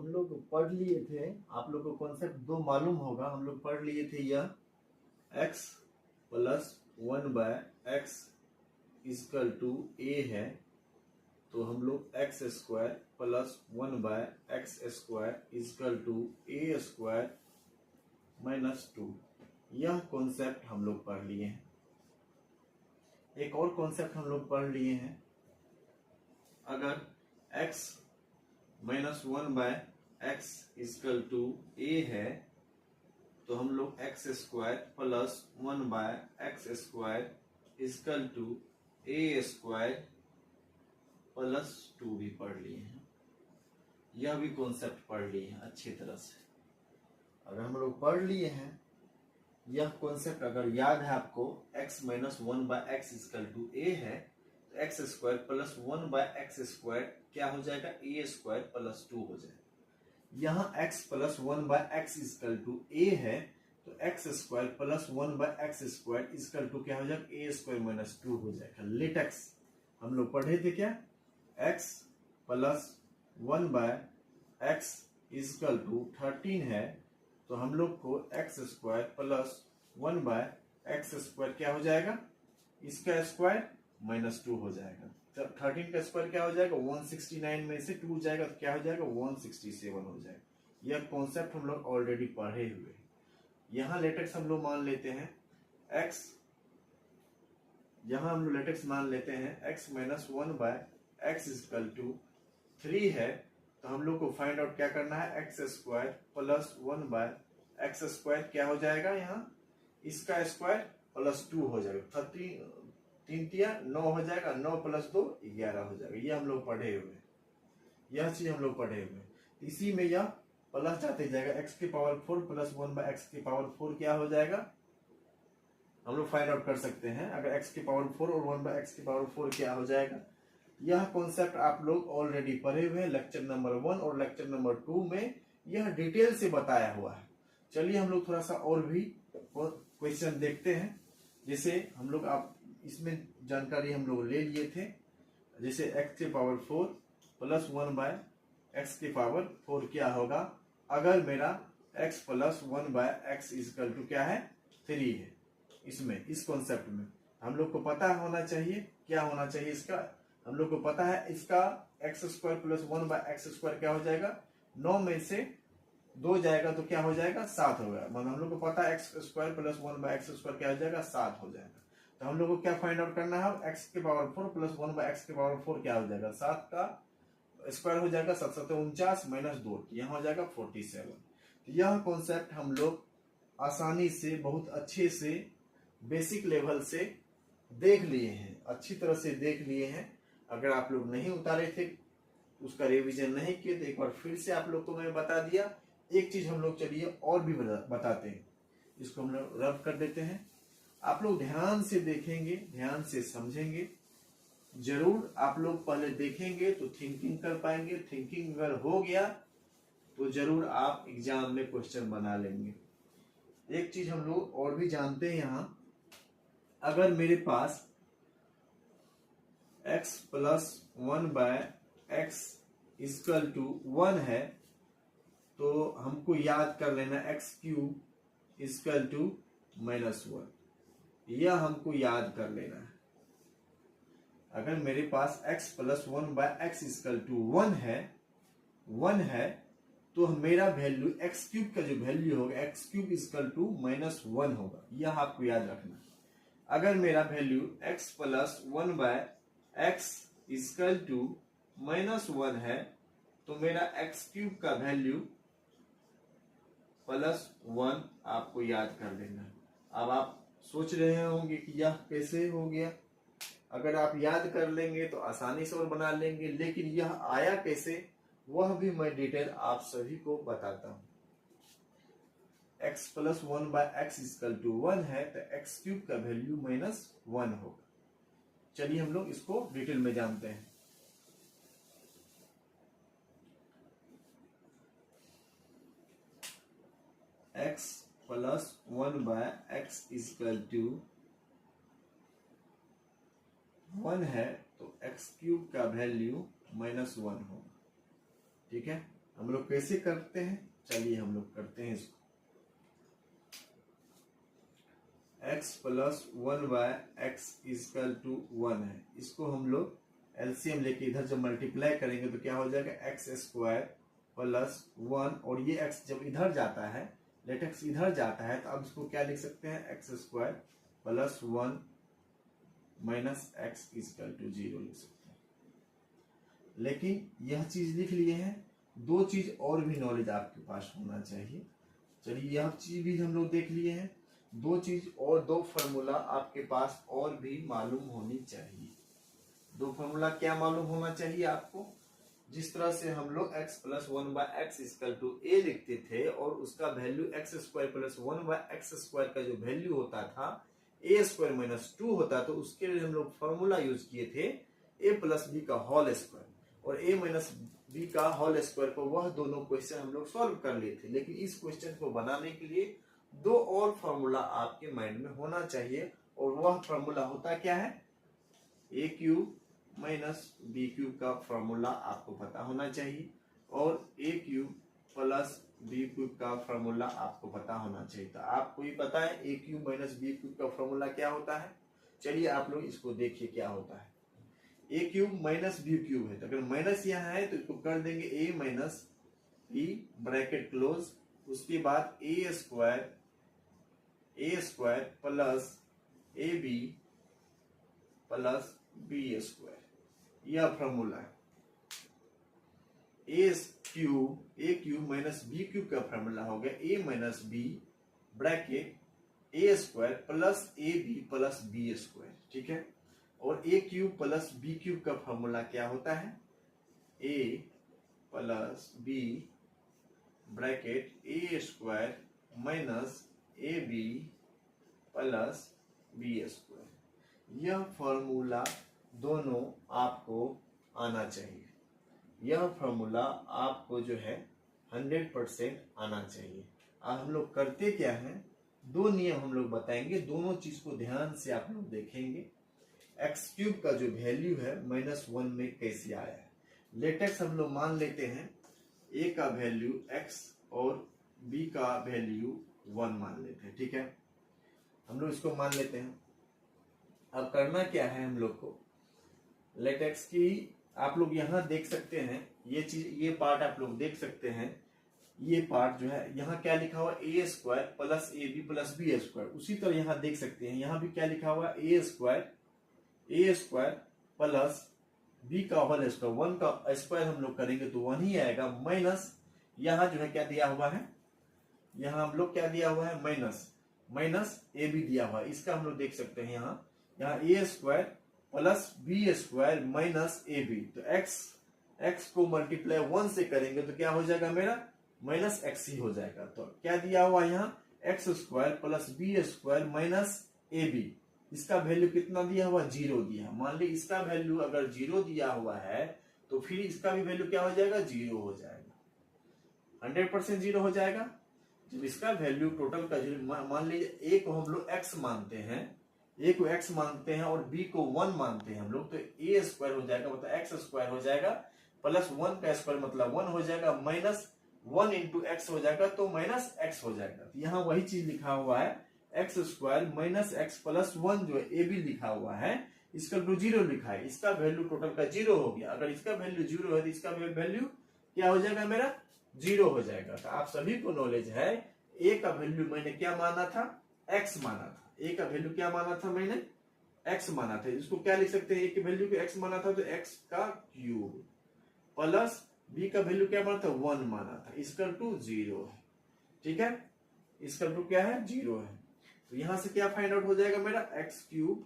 हम लोग पढ़ लिए थे, आप लोग को कॉन्सेप्ट दो मालूम होगा, हम लोग पढ़ लिए थे यह x plus 1/x equal to a है, तो हम लोग x square plus 1/x square equal to a square minus 2, यह कॉन्सेप्ट हम लोग पढ़ लिए हैं। एक और कॉन्सेप्ट हम लोग पढ़ लिए हैं, अगर x minus 1/x equal to a है, तो हम लोग x square plus 1/x square equal to a square plus 2 भी पढ़ लिए हैं। यह भी कॉन्सेप्ट पढ़ लिए हैं अच्छी तरह से। अगर हम लोग पढ़ लिए हैं यह कॉन्सेप्ट, अगर याद है आपको, x minus 1/x equal to a है, तो x square plus 1/x square क्या हो जाएगा, a स्क्वायर प्लस 2 हो जाएगा। यहाँ x plus 1/x equal to a है, तो x square plus 1/x square equal to क्या हो जाएगा, a स्क्वायर माइनस 2 हो जाएगा। लेट x हम लोग पढ़े थे क्या, x plus 1/x equal to 13 है, तो हम लोग को x square plus 1/x square क्या हो जाएगा, इसका स्क्वायर माइनस 2 हो जाएगा। जब 13 का स्क्वायर क्या हो जाएगा, 169 में से 2 जाएगा तो क्या हो जाएगा, 167 हो जाएगा। यह कॉन्सेप्ट हम लोग ऑलरेडी पढ़े हुए हैं। यहाँ लेटेक्स हम लोग मान लेते हैं x, यहाँ हम लोग लेटेक्स मान लेते हैं x minus 1/x equal to 3 है, तो हम लोग को फाइंड आउट क्या करना है, x square plus 1/x square क्या हो जाएगा, यहाँ इसका स्क्वायर प्लस 2 हो जाएगा। 3 9 हो जाएगा, 9 प्लस 2 11 हो जाएगा। ये हम लोग पढ़े हुए हैं, यह चीज हम लोग पढ़े हुए हैं। इसी में यह प्लस जाते जाएगा, x की पावर 4 प्लस 1/x की पावर 4 क्या हो जाएगा, हम लोग फाइंड आउट कर सकते हैं। अगर x की पावर 4 और 1/x की पावर 4 क्या हो जाएगा। यह कॉन्सेप्ट आप लोग ऑलरेडी पढ़े हुए हैं, लेक्चर नंबर 1 और लेक्चर नंबर 2 में यह डिटेल से बताया हुआ है। चलिए हम लोग थोड़ा सा और भी क्वेश्चन देखते हैं। जैसे हम लोग, आप इसमें जानकारी हम लोग ले लिए थे, जैसे x की पावर 4 प्लस 1/x की पावर 4 क्या होगा, अगर मेरा x plus 1/x equal to क्या है, 3 है। इसमें इस कॉन्सेप्ट में हम लोग को पता होना चाहिए, क्या होना चाहिए इसका, हम लोग को पता है इसका x square plus 1/x square क्या हो जाएगा, 9 में से 2 जाएगा तो क्या हो जाएगा, 7 हो गया। मतलब हम लोग को पता है x square plus 1/x square क्या हो जाएगा, 7 हो जाएगा। तो हम लोग को क्या फाइंड आउट करना है, x की पावर 4 प्लस 1/x की पावर 4 क्या हो जाएगा, 7 का स्क्वायर हो जाएगा 7 7 49 माइनस 2, यहाँ हो जाएगा 47। तो यह कॉन्सेप्ट हम लोग आसानी से, बहुत अच्छे से, बेसिक लेवल से देख लिए हैं, अच्छी तरह से देख लिए हैं। अगर आप लोग नहीं उतारे थे, उसका रिवीजन नहीं किए, तो एक बार फिर से आप लोग को मैं बता दिया। एक चीज हम लोग चलिए और भी बताते हैं, इसको हम लोग रब कर देते हैं। आप लोग ध्यान से देखेंगे, ध्यान से समझेंगे, जरूर आप लोग पहले देखेंगे तो थिंकिंग कर पाएंगे। थिंकिंग अगर हो गया तो जरूर आप एग्जाम में क्वेश्चन बना लेंगे। एक चीज हम लोग और भी जानते हैं, यहाँ अगर मेरे पास x plus 1/x equal to 1 है, तो हमको याद कर लेना x cube equal to minus 1, यह हमको याद कर लेना है। अगर मेरे पास x plus 1/x equal to 1 है, तो मेरा वैल्यू x क्यूब का जो वैल्यू होगा, x cube equal to minus 1 होगा, यह आपको याद रखना। अगर मेरा value x plus 1/x equal to minus 1 है, तो मेरा x क्यूब का वैल्यू प्लस 1 आपको याद कर लेना। अब आप सोच रहे होंगे कि यह कैसे हो गया। अगर आप याद कर लेंगे तो आसानी से और बना लेंगे, लेकिन यह आया कैसे वह भी मैं डिटेल आप सभी को बताता हूं। x plus 1/x equal to 1 है, तो x क्यूब का वैल्यू माइनस 1 होगा। चलिए हम लोग इसको डिटेल में जानते हैं। x plus 1/x equal to 1 है, तो x क्यूब का वैल्यू माइनस 1 होगा। ठीक है, हम लोग कैसे करते हैं, चलिए हम लोग करते हैं इसको। x plus 1/x equal to 1 है, इसको हम लोग एलसीएम लेके इधर जब मल्टीप्लाई करेंगे तो क्या हो जाएगा, एक्स स्क्वायर प्लस 1, और ये x जब इधर जाता है, लेट x इधर जाता है, तो अब इसको क्या लिख सकते हैं, x square plus 1 minus x equal to 0 लिख सकते हैं। लेकिन यह चीज लिख लिए हैं, दो चीज और भी नॉलेज आपके पास होना चाहिए। चलिए यह चीज भी हम लोग देख लिए हैं, दो चीज और दो फार्मूला आपके पास और भी मालूम होनी चाहिए। दो फार्मूला क्या मालूम होना चाहिए आपको, जिस तरह से हम लोग x plus 1/x equal to a लिखते थे और उसका value x square plus 1/x square का जो वैल्यू होता था a स्क्वायर माइनस 2 होता, तो उसके लिए हम लोग फार्मूला यूज किए थे a प्लस बी का होल स्क्वायर और a माइनस बी का होल स्क्वायर को, वह दोनों क्वेश्चन हम लोग सॉल्व कर लिए थे। लेकिन इस क्वेश्चन को बनाने के लिए दो और फार्मूला आपके माइंड में होना चाहिए, और वह फार्मूला होता क्या है, A cube minus B cube का फार्मूला आपको पता होना चाहिए, और A cube plus B cube का फार्मूला आपको पता होना चाहिए। तो आपको ही पता है A cube minus B cube का फार्मूला क्या होता है। चलिए आप लोग इसको देखिए क्या होता है। A cube minus B cube है, तो अगर माइनस यहाँ है तो इसको कर देंगे A minus B bracket close, उसके बाद A square plus A B plus B square, यह फॉर्मूला है। A cube minus B cube का फॉर्मूला हो गया A minus B bracket A square plus A B plus B square, ठीक है। और A cube plus B cube का formula क्या होता है, A plus B bracket A square minus A B plus B square. यह फॉर्मूला दोनों आपको आना चाहिए, यह फॉर्मूला आपको जो है 100% आना चाहिए। अब हम लोग करते क्या है, दो नियम हम लोग बताएंगे, दोनों चीज को ध्यान से आप लोग देखेंगे। एक्स क्यूब का जो वैल्यू है -1 में कैसे आया है। लेटेक्स हम लोग मान लेते हैं ए का वैल्यू x और b का वैल्यू 1 मान लेते हैं, ठीक है। हम लोग इसको मान लेते हैं। अब करना क्या है हम लोग को, लेटेक्स की आप लोग यहाँ देख सकते हैं, ये चीज, ये पार्ट आप लोग देख सकते हैं। ये पार्ट जो है यहाँ क्या लिखा हुआ, A square plus A B plus B square. उसी तरह यहाँ देख सकते हैं, यहाँ भी क्या लिखा हुआ, ए स्क्वायर प्लस बी का होल स्क्वायर, 1 का स्क्वायर हम लोग करेंगे तो 1 ही आएगा, माइनस यहाँ जो है क्या दिया हुआ है, यहाँ हम लोग क्या दिया हुआ है, माइनस ए बी दिया हुआ है। इसका हम लोग देख सकते हैं यहाँ A square plus B square minus A B, तो एक्स को मल्टीप्लाई 1 से करेंगे तो क्या हो जाएगा मेरा, माइनस एक्स ही हो जाएगा। तो क्या दिया हुआ यहाँ, x square plus B square minus ए बी, इसका वैल्यू कितना दिया हुआ, 0 दिया। मान ली इसका वैल्यू अगर 0 दिया हुआ है तो फिर इसका भी वैल्यू क्या हो जाएगा, 0 हो जाएगा, 100% 0 हो जाएगा। जब इसका वैल्यू टोटल का 0, मान लीजिए ए को हम लोग x मानते हैं, ए को x मानते हैं और b को 1 मानते हैं हम लोग, तो ए स्क्वायर हो जाएगा मतलब एक्स स्क्वायर हो जाएगा, प्लस 1 का स्क्वायर मतलब 1 हो जाएगा, माइनस 1 इंटू एक्स हो जाएगा तो माइनस एक्स हो जाएगा। तो यहाँ वही चीज लिखा हुआ है, x square minus x plus 1 जो ए बी लिखा हुआ है, इसका टू 0 लिखा है, इसका वैल्यू टोटल का 0 हो गया। अगर इसका वैल्यू 0 है तो इसका वैल्यू क्या हो जाएगा, मेरा 0 हो जाएगा। तो आप सभी को नॉलेज है, ए का वैल्यू मैंने क्या माना था, x माना था। ए का वैल्यू क्या माना था, मैंने x माना था। इसको क्या लिख सकते हैं, ए की वैल्यू को x माना था तो x का क्यूब प्लस b का वैल्यू क्या माना था, 1 माना था, इसका टू 0 है, ठीक है। इसका टू क्या है, 0 है। तो यहां से क्या फाइंड आउट हो जाएगा मेरा, x क्यूब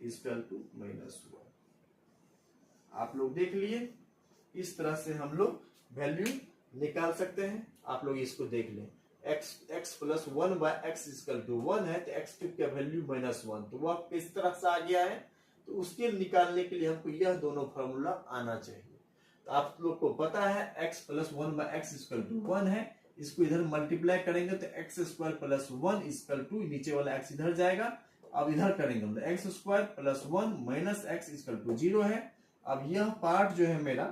इक्वल टू -1। आप लोग देख लिए, इस तरह से हम लोग वैल्यू निकाल सकते हैं। आप लोग इसको देख लें, x plus 1/x equal to 1 है, तो x क्यूब का वैल्यू -1, तो वह किस तरह से आ गया है, तो उसके निकालने के लिए हमको यह दोनों फॉर्मूला आना चाहिए। तो आप लोग को पता है x plus 1/x equal to 1 है, इसको इधर मल्टीप्लाई करेंगे तो x square plus 1 equal to, नीचे वाला x इधर जाएगा, अब इधर करेंगे तो x square plus 1 minus x equal to 0 है। अब यह पार्ट जो है मेरा,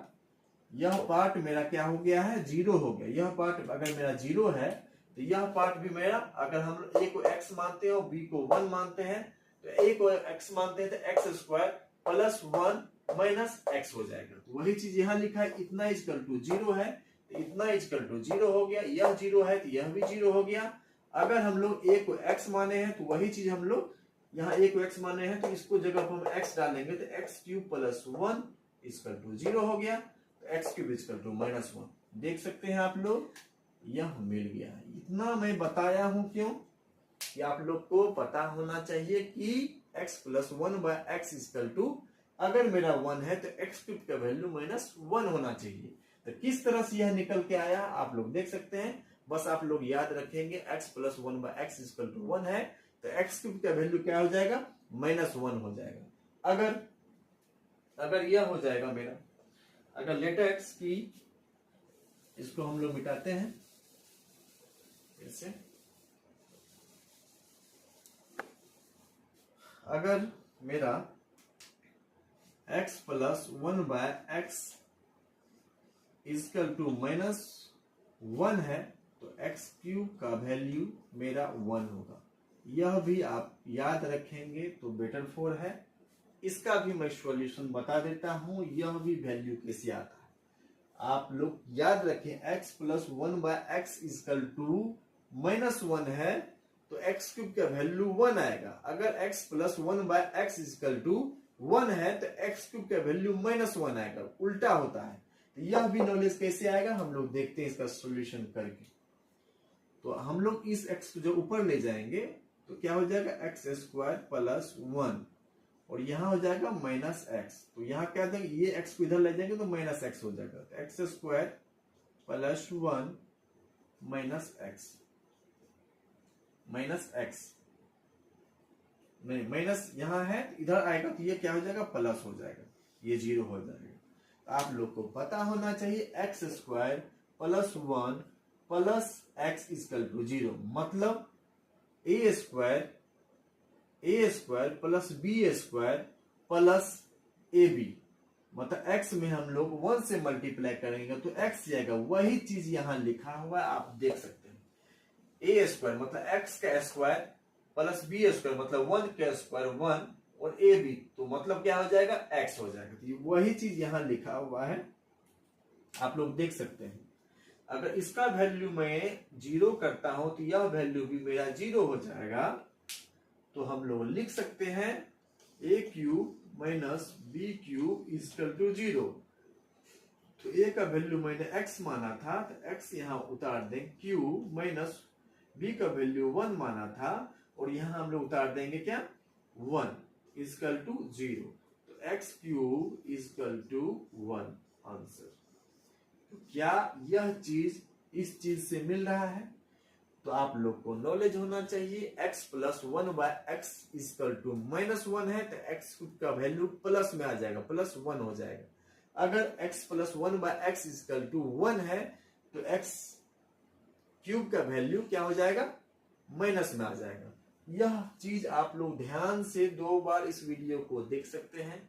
यह पार्ट मेरा क्या हो गया है, जीरो हो गया। यह पार्ट अगर मेरा जीरो है तो यह पार्ट भी मेरा, अगर हम a को x मानते हैं और b को 1 मानते हैं, तो a को x मानते हैं तो x square plus 1 minus x हो जाएगा। तो वही चीज यहाँ लिखा है, इतना इजकल टू जीरो है तो इतना इजकल टू जीरो हो गया, यह जीरो है तो यह भी जीरो हो गया। अगर हम लोग a को x माने हैं तो वही चीज हम लोग यहाँ a को x माने हैं तो इसको जगह पर हम x डालेंगे तो x cube plus 1 equal to zero हो गया, तो x cube equal to minus 1। देख सकते हैं आप लोग, यह मिल गया। इतना मैं बताया हूं क्यों, कि आप लोग को पता होना चाहिए कि x plus 1 by x equal to, अगर मेरा 1 है तो x क्यूब का वैल्यू माइनस 1 होना चाहिए। तो किस तरह से यह निकल के आया आप लोग देख सकते हैं। बस आप लोग याद रखेंगे x plus 1 by x equal to 1 है तो x क्यूब का वैल्यू क्या हो जाएगा, माइनस 1 हो जाएगा। अगर यह हो जाएगा मेरा, अगर लेटर x की, इसको हम लोग मिटाते हैं ऐसे, अगर मेरा x plus 1 by x equal to minus 1 है तो x क्यूब का वैल्यू मेरा 1 होगा। यह भी आप याद रखेंगे तो बेटर फॉर है। इसका भी मैं सॉल्यूशन बता देता हूं, यह भी वैल्यू कैसे आता है आप लोग याद रखें। x plus 1 by x equal to minus 1 है तो x क्यूब का वैल्यू 1 आएगा। अगर x plus 1 by x equal to 1 है तो x क्यूब का वैल्यू माइनस 1 आएगा, उल्टा होता है। तो यह भी नॉलेज कैसे आएगा हम लोग देखते हैं इसका सॉल्यूशन करके। तो हम लोग इस x को जो ऊपर ले जाएंगे तो क्या हो जाएगा, एक्स स्क्वायर प्लस 1 और यहां हो जाएगा माइनस एक्स। तो यहां क्या देंगे, ये x को इधर ले जाएंगे तो माइनस एक्स हो जाएगा। तो x square plus 1 minus x नहीं, माइनस यहां है इधर आएगा तो ये क्या हो जाएगा, प्लस हो जाएगा, ये जीरो हो जाएगा। तो आप लोग को पता होना चाहिए X square plus 1 plus X equal to zero, मतलब A square plus B square plus A B, मतलब x में हम लोग 1 से मल्टीप्लाई करेंगे तो x आएगा। वही चीज यहां लिखा हुआ है आप देख सकते हैं। ए स्क्वायर मतलब x का स्क्वायर प्लस बी स्क्वायर मतलब 1 का स्क्वायर 1 और ए बी तो मतलब क्या हो जाएगा, x हो जाएगा। तो वही चीज यहां लिखा हुआ है आप लोग देख सकते हैं। अगर इसका वैल्यू मैं जीरो करता हूं तो यह वैल्यू भी मेरा जीरो हो जाएगा। तो हम लोग लिख सकते हैं A cube minus B cube equal to zero. तो ए का वैल्यू मैंने x माना था तो x यहां उतार दें, क्यूब माइनस बी का वैल्यू 1 माना था और यहां हम लोग उतार देंगे क्या, 1 इजकल टू जीरो। तो x cube equal to 1 answer. तो क्या यह चीज इस चीज से मिल रहा है? तो आप लोग को नॉलेज होना चाहिए x plus 1 by x equal to minus 1 है तो x का वैल्यू प्लस में आ जाएगा, प्लस 1 हो जाएगा। अगर x plus 1 by x equal to 1 है तो x क्यूब का वैल्यू क्या हो जाएगा, माइनस में आ जाएगा। यह चीज आप लोग ध्यान से 2 बार इस वीडियो को देख सकते हैं।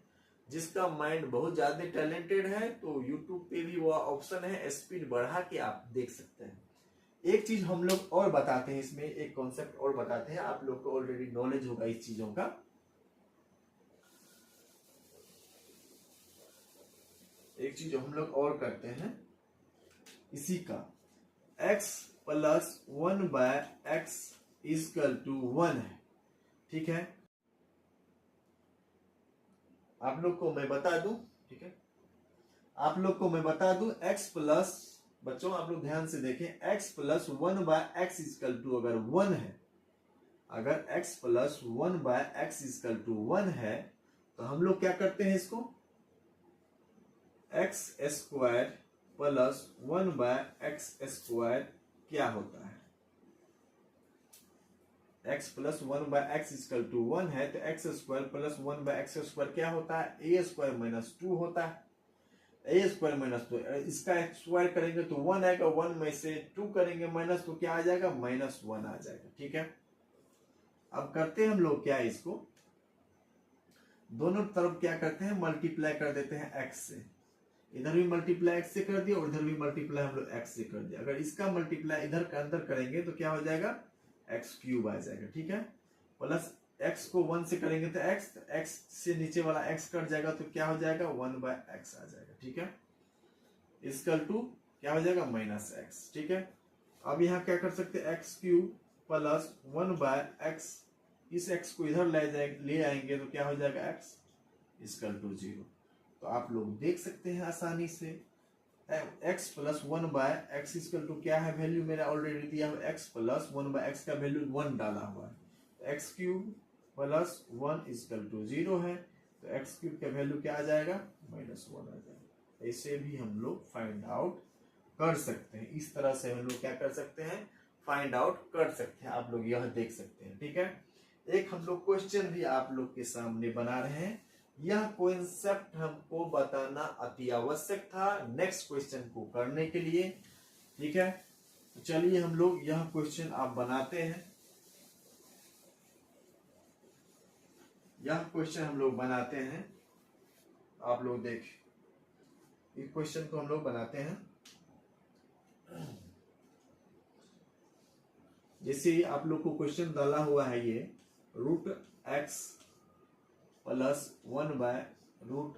जिसका माइंड बहुत ज्यादा टैलेंटेड है तो YouTube पे भी वह ऑप्शन है, स्पीड बढ़ा के आप देख सकते हैं। एक चीज हम लोग और बताते हैं इसमें, एक कॉन्सेप्ट और बताते हैं, आप लोग को ऑलरेडी नॉलेज होगा इस चीजों का। एक चीज हम लोग और करते हैं इसी का, x plus 1 by x equal to 1 है, ठीक है। आप लोग को मैं बता दूं, ठीक है, आप लोग को मैं बता दूं x प्लस, बच्चों आप लोग ध्यान से देखें, x plus 1 by x equal to अगर 1 है, अगर x plus 1 by x equal to 1 है तो हम लोग क्या करते हैं इसको, x square plus 1 by x square क्या होता है, x plus 1 by x equal to 1 है तो x square plus 1 by x square क्या होता है, ए स्क्वायर माइनस 2 होता है। ए स्क्वायर माइनस 2, इसका स्क्वायर करेंगे तो 1 आएगा, 1 में से 2 करेंगे माइनस तो क्या आ जाएगा, माइनस 1 आ जाएगा, ठीक है। अब करते हैं हम लोग क्या, इसको दोनों तरफ क्या करते हैं, मल्टीप्लाई कर देते हैं x से। इधर भी मल्टीप्लाई एक्स से कर दिया और इधर भी मल्टीप्लाई हम लोग एक्स से कर दिया। अगर इसका मल्टीप्लाई इधर के अंदर करेंगे तो क्या हो जाएगा, एक्स क्यूब आ जाएगा, ठीक है। प्लस एक्स को 1 से करेंगे तो एक्स से नीचे वाला एक्स कट जाएगा तो क्या हो जाएगा 1/x आ जाएगा, ठीक है। इक्वल टू क्या हो जाएगा माइनस एक्स, ठीक है। अब यहाँ क्या कर सकते हैं, एक्स क्यूब प्लस 1/x, इस एक्स को इधर ले आएंगे तो क्या हो जाएगा x इक्वल टू 0। तो आप लोग देख सकते हैं आसानी से x plus 1/x equal to क्या है, वैल्यू मेरा ऑलरेडी दिया हुआ x प्लस 1/x का वैल्यू 1 डाला हुआ है, x cube plus 1 equal to 0 है, तो एक्स क्यूब का वैल्यू क्या आ जाएगा -1 आ जाएगा। ऐसे भी हम लोग फाइंड आउट कर सकते हैं, इस तरह से हम लोग क्या कर सकते हैं, फाइंड आउट कर सकते हैं। आप लोग यह देख सकते हैं, ठीक है। एक हम लोग क्वेश्चन भी आप लोग के सामने बना रहे हैं, यह कॉन्सेप्ट हमको बताना अति आवश्यक था नेक्स्ट क्वेश्चन को करने के लिए, ठीक है। तो चलिए हम लोग यह क्वेश्चन आप बनाते हैं, यह क्वेश्चन हम लोग बनाते हैं। आप लोग देख इस क्वेश्चन को हम लोग बनाते हैं। जैसे आप लोग को क्वेश्चन डाला हुआ है ये √x + 1/√।